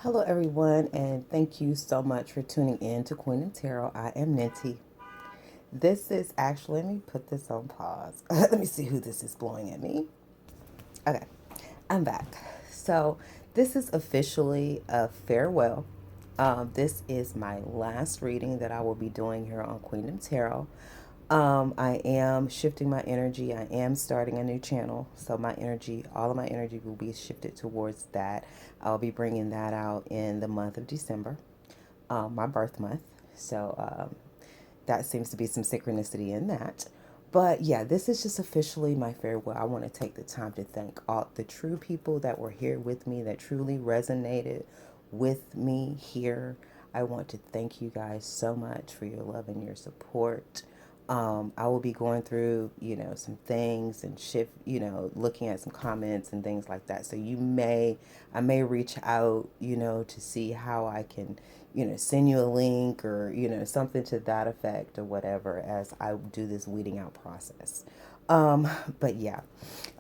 Hello, everyone, and thank you so much for tuning in to Queendom Tarot. I am Ninty. This is actually, let me put this on pause. Let me see who this is blowing at me. Okay, I'm back. So, this is officially a farewell. This is my last reading that I will be doing here on Queendom Tarot. I am shifting my energy. I am starting a new channel. So my energy, all of my energy will be shifted towards that. I'll be bringing that out in the month of December, my birth month. So that seems to be some synchronicity in that. But yeah, this is just officially my farewell. I want to take the time to thank all the true people that were here with me, that truly resonated with me here. I want to thank you guys so much for your love and your support. I will be going through, some things and shift, looking at some comments and things like that. So I may reach out, to see how I can, send you a link or, something to that effect or whatever as I do this weeding out process. Um, but yeah,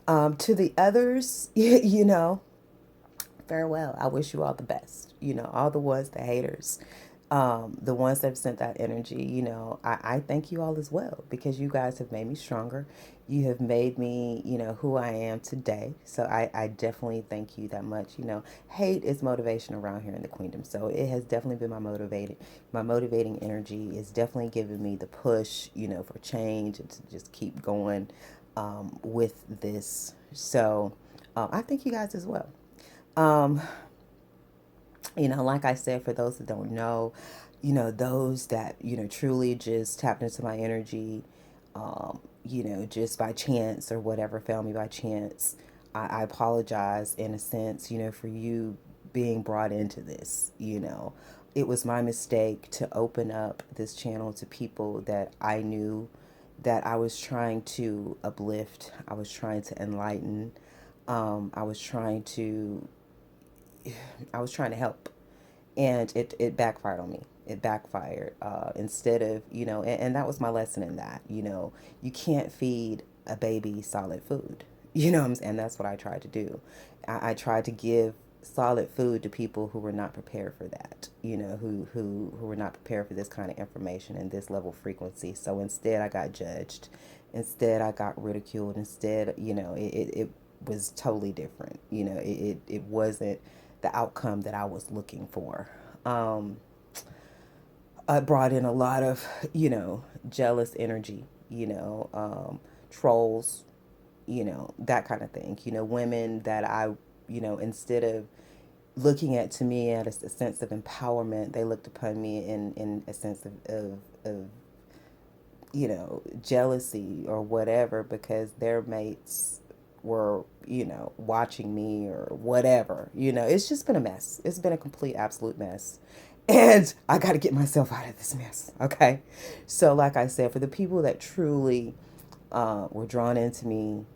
to the others, farewell. I wish you all the best. All the ones, the haters, the ones that have sent that energy, I thank you all as well because you guys have made me stronger. You have made me, who I am today. So I definitely thank you that much. Hate is motivation around here in the Queendom. So it has definitely been my motivating energy is definitely giving me the push, for change and to just keep going with this. So I thank you guys as well. Um, like I said, for those that don't know, those that, truly just tapped into my energy, just by chance or whatever, found me by chance. I apologize in a sense, for you being brought into this, It was my mistake to open up this channel to people that I knew that I was trying to uplift, I was trying to enlighten, I was trying to help, and it backfired on me. It backfired. Instead of, and that was my lesson in that, you can't feed a baby solid food. And that's what I tried to do. I tried to give solid food to people who were not prepared for that, who were not prepared for this kind of information and this level of frequency. So instead I got judged. Instead I got ridiculed. Instead, it was totally different. It wasn't the outcome that I was looking for. Um, I brought in a lot of, jealous energy, trolls, that kind of thing. Women that instead of looking at to me at a sense of empowerment, they looked upon me in a sense of jealousy or whatever because their mates were, watching me or whatever. It's just been a mess. It's been a complete, absolute mess. And I got to get myself out of this mess. Okay. So, like I said, for the people that truly were drawn into me,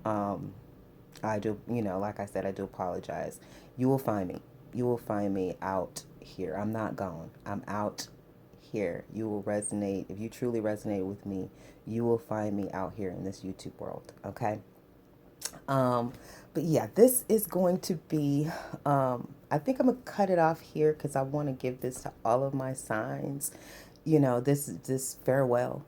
um, I do, like I said, I do apologize. You will find me. You will find me out here. I'm not gone. I'm out here. You will resonate. If you truly resonate with me, you will find me out here in this YouTube world. Okay. Um, but yeah, this is going to be, I think I'm going to cut it off here because I want to give this to all of my signs. This farewell.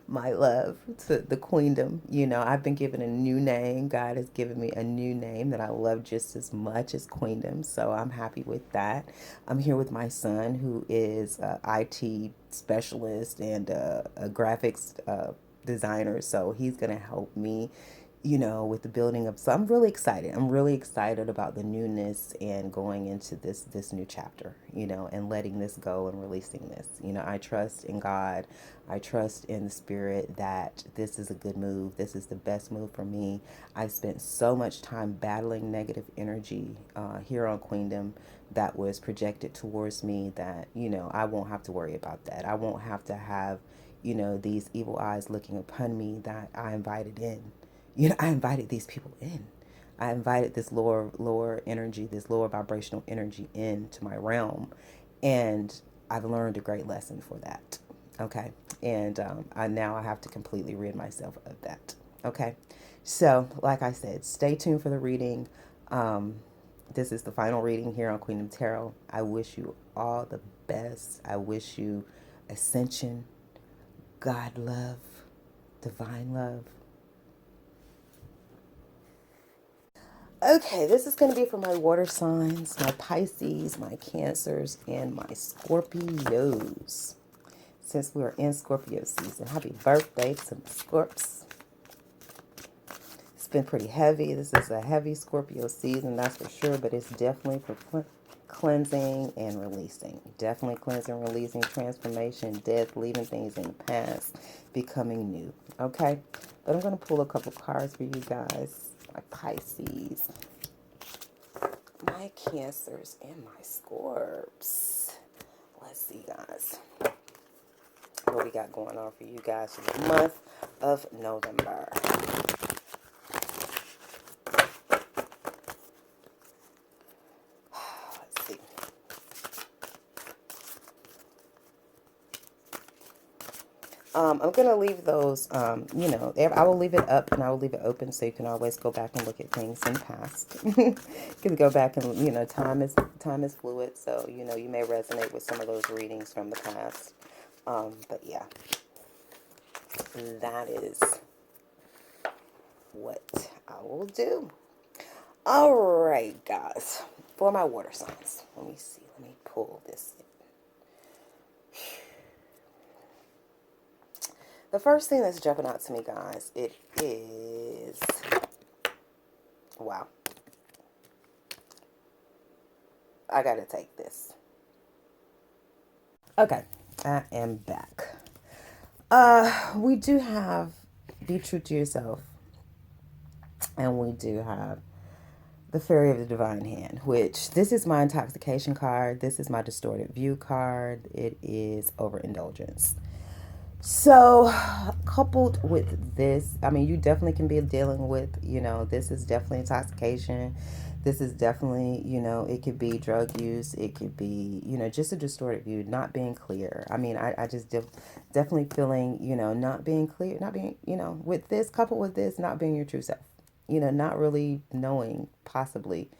My love to the queendom. I've been given a new name. God has given me a new name that I love just as much as queendom. So I'm happy with that. I'm here with my son, who is a IT specialist and a graphics designer. So he's going to help me, with the building of. So I'm really excited. I'm really excited about the newness and going into this new chapter, and letting this go and releasing this. I trust in God. I trust in the spirit that this is a good move. This is the best move for me. I spent so much time battling negative energy here on Queendom that was projected towards me that, I won't have to worry about that. I won't have to have, these evil eyes looking upon me that I invited in. I invited these people in. I invited this lower energy, this lower vibrational energy into my realm, and I've learned a great lesson for that. Okay, and I have to completely rid myself of that. Okay, so like I said, stay tuned for the reading. Um, This is the final reading here on Queendom Tarot. I wish you all the best. I wish you ascension, God love, divine love. Okay, this is going to be for my water signs, my Pisces, my Cancers, and my Scorpios. Since we're in Scorpio season, happy birthday to my Scorps. It's been pretty heavy. This is a heavy Scorpio season, that's for sure, but it's definitely for cleansing and releasing. Definitely cleansing, releasing, transformation, death, leaving things in the past, becoming new. Okay? But I'm going to pull a couple cards for you guys. My Pisces, my Cancers, and my Scorps. Let's see, guys, what we got going on for you guys for the month of November. Let's see. I'm going to leave those, you know, I will leave it up and I will leave it open so you can always go back and look at things in the past. You can go back and, you know, time is fluid. So, you know, you may resonate with some of those readings from the past. But yeah, that is what I will do. All right, guys, for my water signs. Let me see. Let me pull this in. The first thing that's jumping out to me, guys, it is, wow. I gotta take this. Okay, I am back. We do have be true to yourself, and we do have the Fairy of the Divine Hand, which this is my intoxication card. This is my distorted view card. It is overindulgence. So, coupled with this, I mean, you definitely can be dealing with, you know, this is definitely intoxication. This is definitely, you know, it could be drug use. It could be, you know, just a distorted view, not being clear. I mean, I just definitely feeling, you know, not being clear, not being, you know, with this, coupled with this, not being your true self. You know, not really knowing, possibly,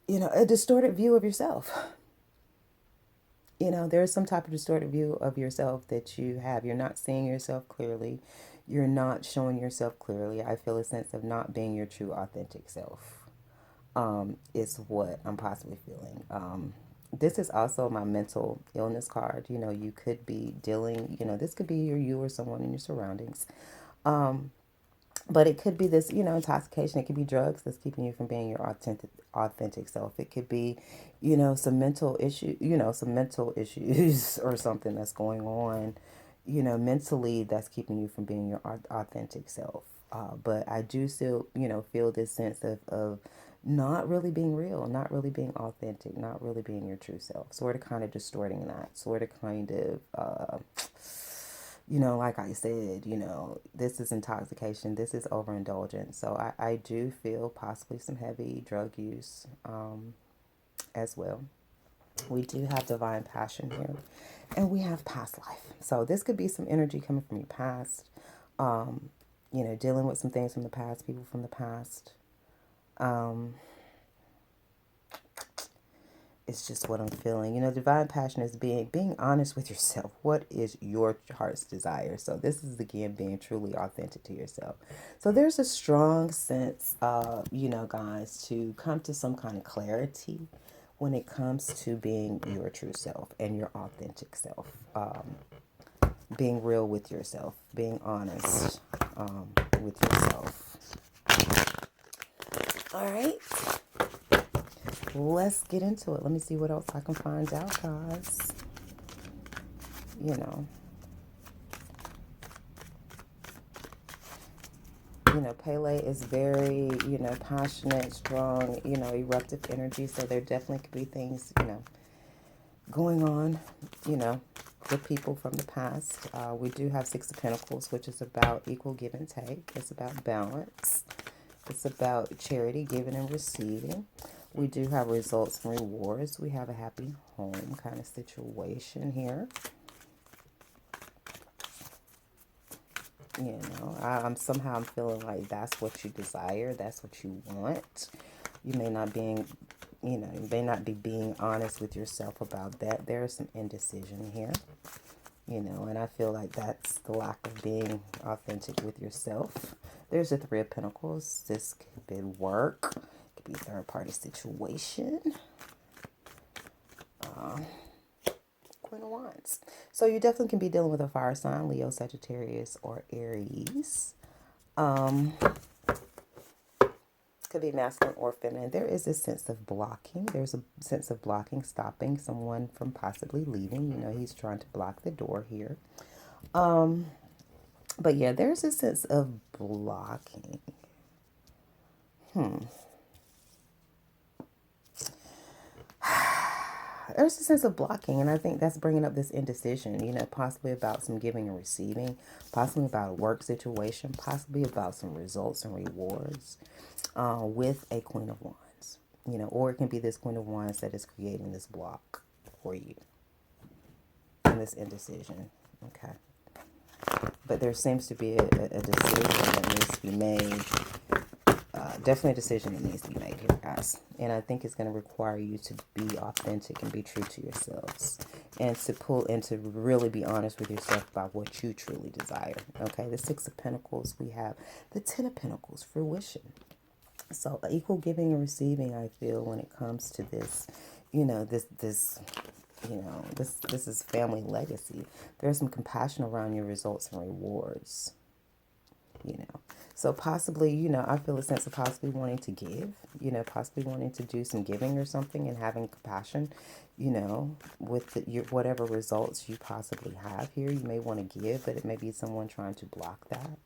you know, a distorted view of yourself. You know, there's some type of distorted view of yourself that you have. You're not seeing yourself clearly. You're not showing yourself clearly. I feel a sense of not being your true authentic self. Is what I'm possibly feeling. This is also my mental illness card. You know, you could be dealing, you know, this could be you or someone in your surroundings. But it could be this, you know, intoxication. It could be drugs that's keeping you from being your authentic self. It could be, you know, some mental issue, you know, some mental issues or something that's going on, you know, mentally that's keeping you from being your authentic self. But I do still, you know, feel this sense of not really being real, not really being authentic, not really being your true self. Sort of kind of distorting that, sort of kind of, you know, like I said, you know, this is intoxication, this is overindulgence. So I do feel possibly some heavy drug use as well. We do have divine passion here, and we have past life. So this could be some energy coming from your past, you know, dealing with some things from the past, people from the past. It's just what I'm feeling. You know, divine passion is being honest with yourself. What is your heart's desire? So this is, again, being truly authentic to yourself. So there's a strong sense of, you know, guys, to come to some kind of clarity when it comes to being your true self and your authentic self. Being real with yourself. Being honest with yourself. All right. Let's get into it. Let me see what else I can find out, guys. You know, Pele is very, you know, passionate, strong, you know, eruptive energy. So there definitely could be things, you know, going on, you know, with people from the past. We do have Six of Pentacles, which is about equal give and take. It's about balance. It's about charity, giving and receiving. We do have results and rewards. We have a happy home kind of situation here. You know, I'm feeling like that's what you desire. That's what you want. You may not you know, you may not be being honest with yourself about that. There is some indecision here, you know, and I feel like that's the lack of being authentic with yourself. There's the Three of Pentacles. This could be work. It could be a third-party situation. Queen of Wands. So you definitely can be dealing with a fire sign, Leo, Sagittarius, or Aries. Could be masculine or feminine. There is a sense of blocking. There's a sense of blocking, stopping someone from possibly leaving. You know, he's trying to block the door here. But yeah, there's a sense of blocking. There's a sense of blocking, and I think that's bringing up this indecision, you know, possibly about some giving and receiving, possibly about a work situation, possibly about some results and rewards with a Queen of Wands, you know, or it can be this Queen of Wands that is creating this block for you and this indecision, okay? But there seems to be a decision that needs to be made. Definitely a decision that needs to be made here, guys. And I think it's going to require you to be authentic and be true to yourselves. And to pull and to really be honest with yourself about what you truly desire. Okay, the Six of Pentacles, we have the Ten of Pentacles, fruition. So equal giving and receiving, I feel, when it comes to this, you know, this is family legacy. There's some compassion around your results and rewards, you know. So possibly, you know, I feel a sense of possibly wanting to give, you know, possibly wanting to do some giving or something and having compassion, you know, with your whatever results you possibly have here. You may want to give, but it may be someone trying to block that.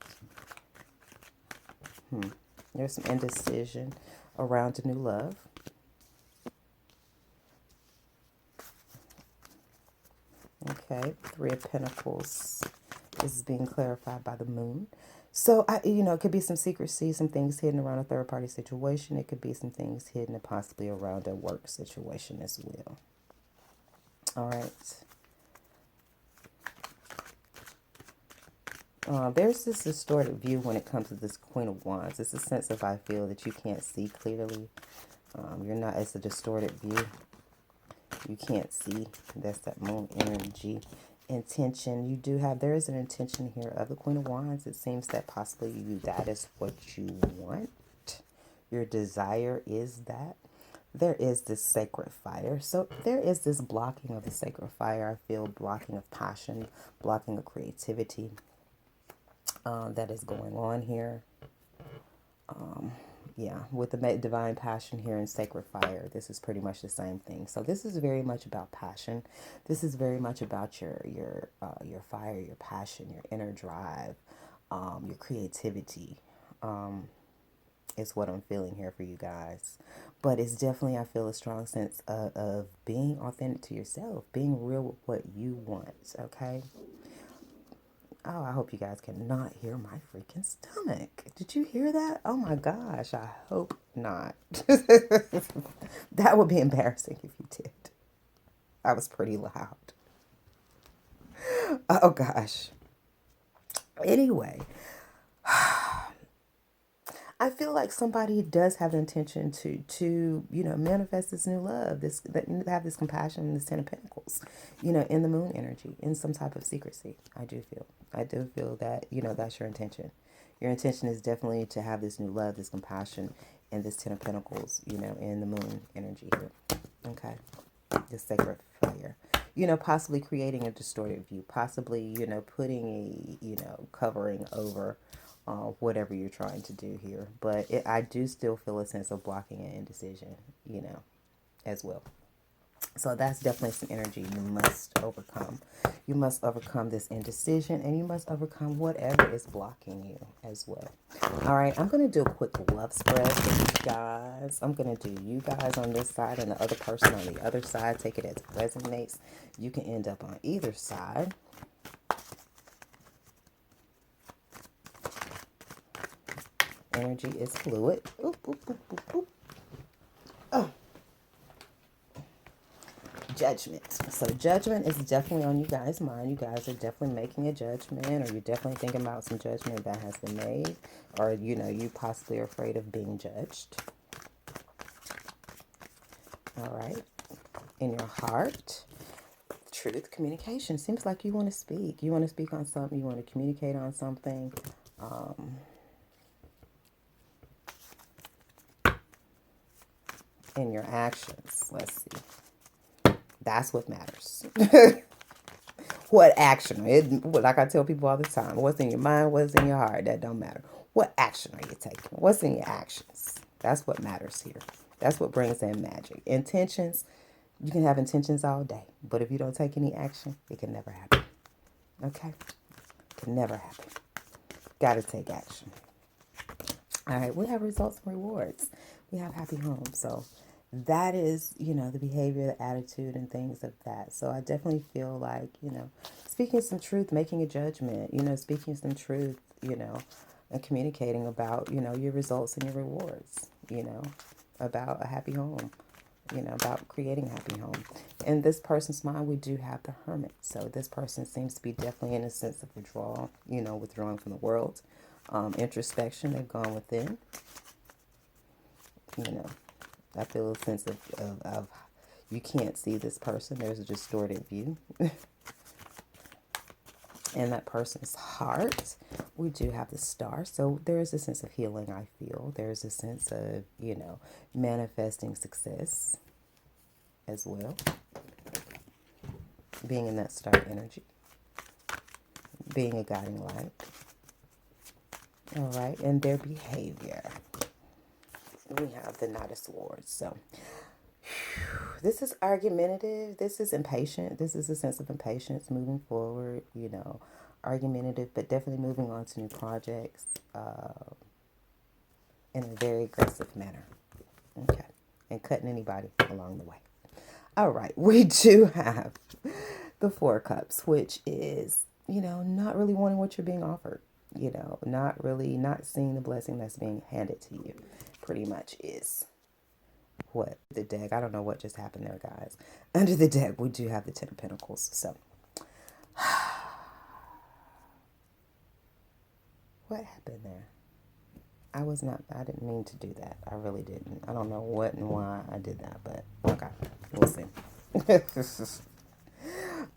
There's some indecision around a new love. Okay, Three of Pentacles. This is being clarified by the moon. So, you know, it could be some secrecy, some things hidden around a third-party situation. It could be some things hidden and possibly around a work situation as well. All right. There's this distorted view when it comes to this Queen of Wands. It's a sense of, I feel, that you can't see clearly. You're not, it's a distorted view. You can't see. That's that moon energy. Intention, you do have, there is an intention here of the Queen of Wands. It seems that possibly that is what you want. Your desire is that. There is this sacred fire. So there is this blocking of the sacred fire. I feel blocking of passion, blocking of creativity that is going on here. Yeah, with the divine passion here and sacred fire, this is pretty much the same thing. So this is very much about passion. This is very much about your fire, your passion, your inner drive, your creativity. Is what I'm feeling here for you guys. But it's definitely, I feel, a strong sense of being authentic to yourself, being real with what you want. Okay. Oh, I hope you guys cannot hear my freaking stomach. Did you hear that? Oh my gosh, I hope not. That would be embarrassing if you did. I was pretty loud. Oh gosh. Anyway, I feel like somebody does have the intention to you know, manifest this new love, have this compassion and this Ten of Pentacles, you know, in the moon energy, in some type of secrecy. I do feel that, you know, that's your intention. Your intention is definitely to have this new love, this compassion, and this Ten of Pentacles, you know, in the moon energy here. Okay, this sacred fire. You know, possibly creating a distorted view, possibly, you know, putting a, you know, covering over whatever you're trying to do here. But I do still feel a sense of blocking and indecision, you know, as well. So that's definitely some energy you must overcome. You must overcome this indecision, and you must overcome whatever is blocking you as well. All right, I'm going to do a quick love spread for you guys. I'm going to do you guys on this side and the other person on the other side. Take it as it resonates. You can end up on either side. Energy is fluid. Oop, oop, oop, oop, oop. Oh. Judgment. So judgment is definitely on you guys' mind. You guys are definitely making a judgment, or you're definitely thinking about some judgment that has been made, or, you know, you possibly are afraid of being judged. All right. In your heart, truth, communication. Seems like you want to speak. You want to speak on something. You want to communicate on something. In your actions, let's see. That's what matters. What action? Like I tell people all the time, what's in your mind, what's in your heart, that don't matter. What action are you taking? What's in your actions? That's what matters here. That's what brings in magic. Intentions, you can have intentions all day, but if you don't take any action, it can never happen. Okay? It can never happen. Got to take action. All right, we have results and rewards. We have happy homes. So that is, the behavior, the attitude, and things of that. So I definitely feel like, speaking some truth, making a judgment, speaking some truth, and communicating about, your results and your rewards, about a happy home, about creating a happy home. In this person's mind, we do have the hermit. So this person seems to be definitely in a sense of withdrawal, withdrawing from the world. Introspection, they've gone within. I feel a sense of you can't see this person. There's a distorted view. In that person's heart, we do have the star. So there is a sense of healing, I feel. There's a sense of, manifesting success as well. Being in that star energy. Being a guiding light. All right. And their behavior. We have the Knight of Swords. So this is argumentative. This is impatient. This is a sense of impatience moving forward, argumentative, but definitely moving on to new projects in a very aggressive manner. Okay. And cutting anybody along the way. All right. We do have the Four of Cups, which is, not really wanting what you're being offered. Not seeing the blessing that's being handed to you. Pretty much is what the deck. I don't know what just happened there, guys. Under the deck, we do have the Ten of Pentacles. So, what happened there? I didn't mean to do that. I really didn't. I don't know what and why I did that, but okay, we'll see.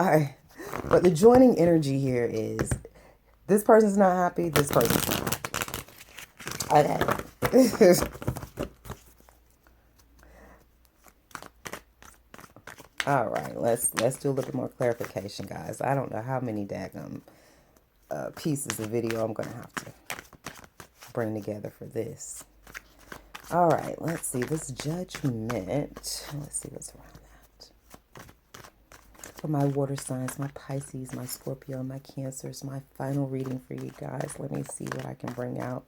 All right. But the joining energy here is this person's not happy, this person's not happy. Okay. All right, let's do a little bit more clarification, guys. I don't know how many daggum pieces of video I'm going to have to bring together for this. All right, let's see. This judgment. Let's see what's around that. For my water signs, my Pisces, my Scorpio, my Cancers, my final reading for you guys. Let me see what I can bring out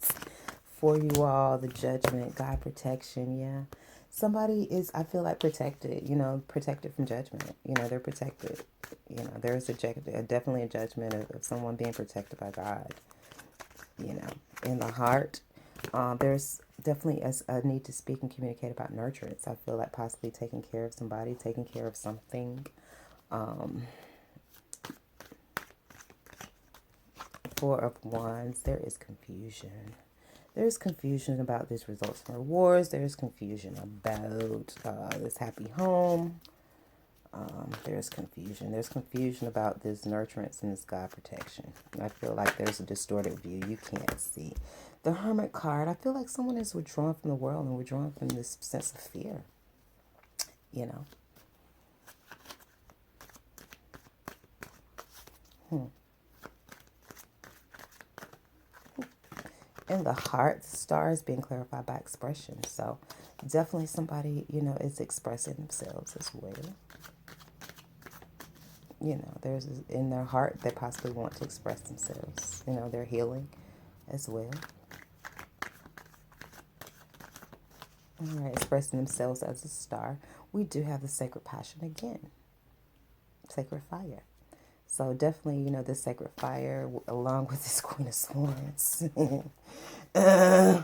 for you all. The judgment, God protection, yeah. Somebody is, I feel like, protected, protected from judgment. They're protected. There's definitely a judgment of someone being protected by God. In the heart, there's definitely a need to speak and communicate about nurturance. I feel like possibly taking care of somebody, taking care of something. Four of Wands, there is confusion. There's confusion about this results and rewards. There's confusion about this happy home. There's confusion. There's confusion about this nurturance and this God protection. I feel like there's a distorted view. You can't see. The Hermit card, I feel like someone is withdrawn from the world and withdrawn from this sense of fear. In the heart, the star is being clarified by expression. So definitely somebody, is expressing themselves as well. There's in their heart, they possibly want to express themselves. They're healing as well. All right, expressing themselves as a star. We do have the sacred passion again. Sacred fire. So definitely, this sacred fire, along with this Queen of Swords. I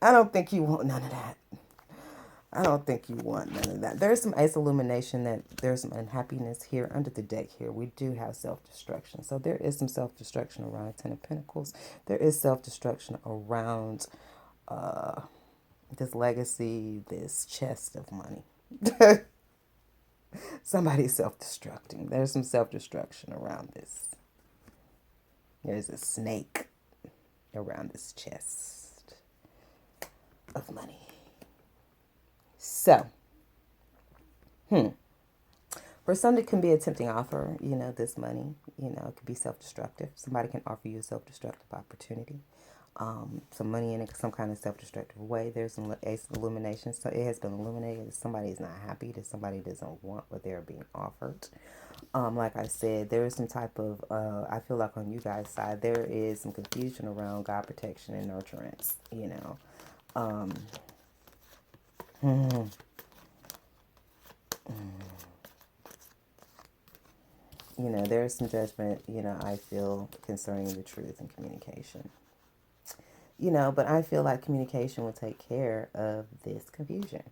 don't think you want none of that. I don't think you want none of that. There's some Ace Illumination that there's some unhappiness here under the deck here. We do have self-destruction. So there is some self-destruction around Ten of Pentacles. There is self-destruction around this legacy, this chest of money. Somebody's self-destructing. There's some self-destruction around this. There's a snake around this chest of money. So, for some, it can be a tempting offer, this money. It could be self-destructive. Somebody can offer you a self-destructive opportunity. Some money in some kind of self-destructive way. There's an ace of illumination. So it has been illuminated that somebody is not happy, that somebody doesn't want what they're being offered. Like I said, there is some type of, I feel like on you guys' side, there is some confusion around God protection and nurturance, there's some judgment, I feel concerning the truth and communication. But I feel like communication will take care of this confusion.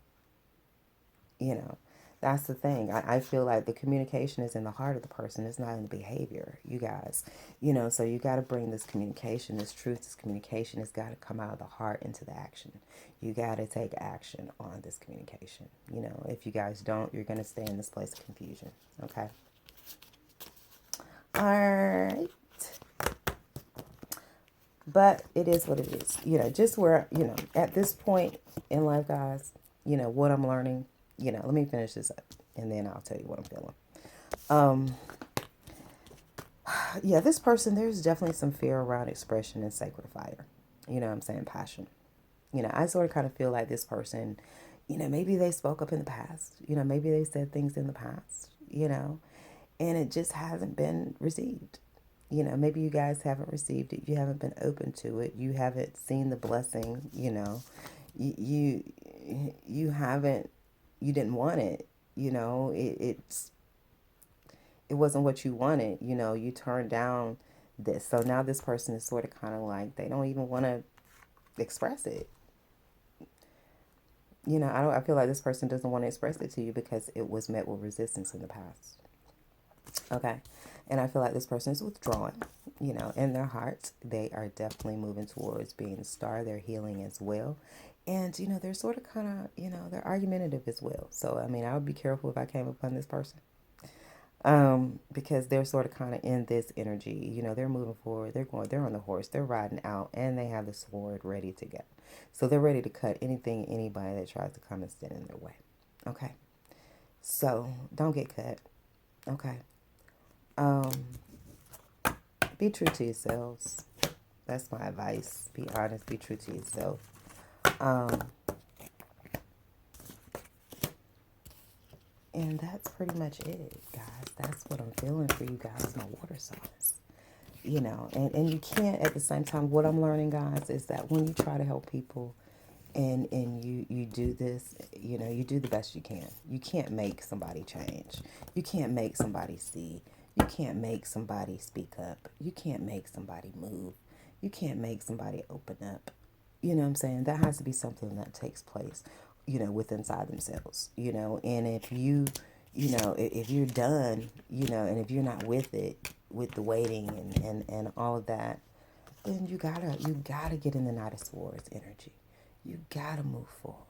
That's the thing. I feel like the communication is in the heart of the person. It's not in the behavior, you guys. So you got to bring this communication, this truth, this communication has got to come out of the heart into the action. You got to take action on this communication. If you guys don't, you're going to stay in this place of confusion. Okay? All right. But it is what it is. Just where, at this point in life, guys, what I'm learning, let me finish this up and then I'll tell you what I'm feeling. Yeah, this person, there's definitely some fear around expression and sacred fire. I'm saying passion. I sort of kind of feel like this person, maybe they spoke up in the past, maybe they said things in the past, and it just hasn't been received. Maybe you guys haven't received it. You haven't been open to it. You haven't seen the blessing, you haven't, you didn't want it, it wasn't what you wanted, you turned down this. So now this person is sort of kind of like, they don't even want to express it. I feel like this person doesn't want to express it to you because it was met with resistance in the past. Okay. And I feel like this person is withdrawing, in their hearts. They are definitely moving towards being a star. They're healing as well. And, they're sort of kind of, they're argumentative as well. So, I would be careful if I came upon this person. Because they're sort of kind of in this energy, they're moving forward, they're on the horse, they're riding out, and they have the sword ready to go. So they're ready to cut anybody that tries to come and stand in their way. Okay. So don't get cut. Okay. Be true to yourselves. That's my advice. Be honest, be true to yourself. And that's pretty much it, guys. That's what I'm feeling for you guys, my water signs. And you can't, at the same time, what I'm learning, guys, is that when you try to help people and you do this, you do the best you can. You can't make somebody change. You can't make somebody see. You can't make somebody speak up. You can't make somebody move. You can't make somebody open up. You know what I'm saying? That has to be something that takes place, with inside themselves, and if if you're done, and if you're not with it, with the waiting and all of that, then you gotta get in the Knight of Swords energy. You gotta move forward.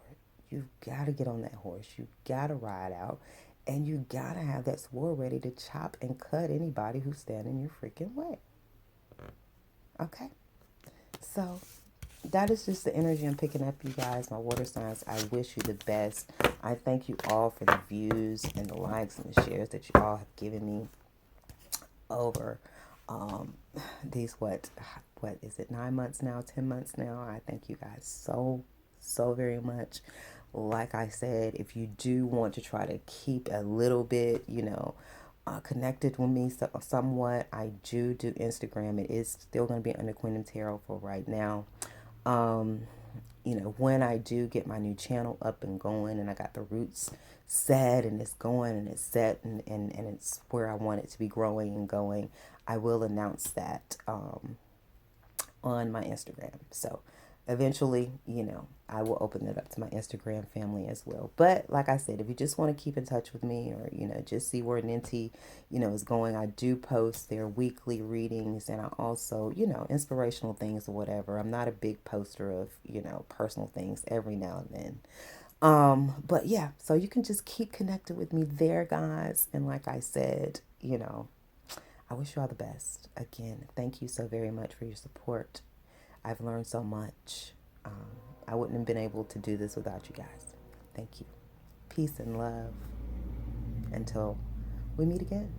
You gotta get on that horse. You gotta ride out. And you gotta have that sword ready to chop and cut anybody who's standing in your freaking way. Okay? So that is just the energy I'm picking up, you guys, my water signs. I wish you the best. I thank you all for the views and the likes and the shares that you all have given me over these, what is it, 9 months now, 10 months now. I thank you guys so very much. Like I said, if you do want to try to keep a little bit, connected with me somewhat, I do Instagram. It is still going to be under Queendom Tarot for right now. When I do get my new channel up and going and I got the roots set and it's going and it's set and it's where I want it to be growing and going, I will announce that on my Instagram. So eventually, I will open it up to my Instagram family as well. But like I said, if you just want to keep in touch with me or, just see where Ninty, is going, I do post their weekly readings and I also, inspirational things or whatever. I'm not a big poster of, personal things every now and then. But yeah, so you can just keep connected with me there, guys. And like I said, I wish you all the best. Again, thank you so very much for your support. I've learned so much. I wouldn't have been able to do this without you guys. Thank you. Peace and love until we meet again.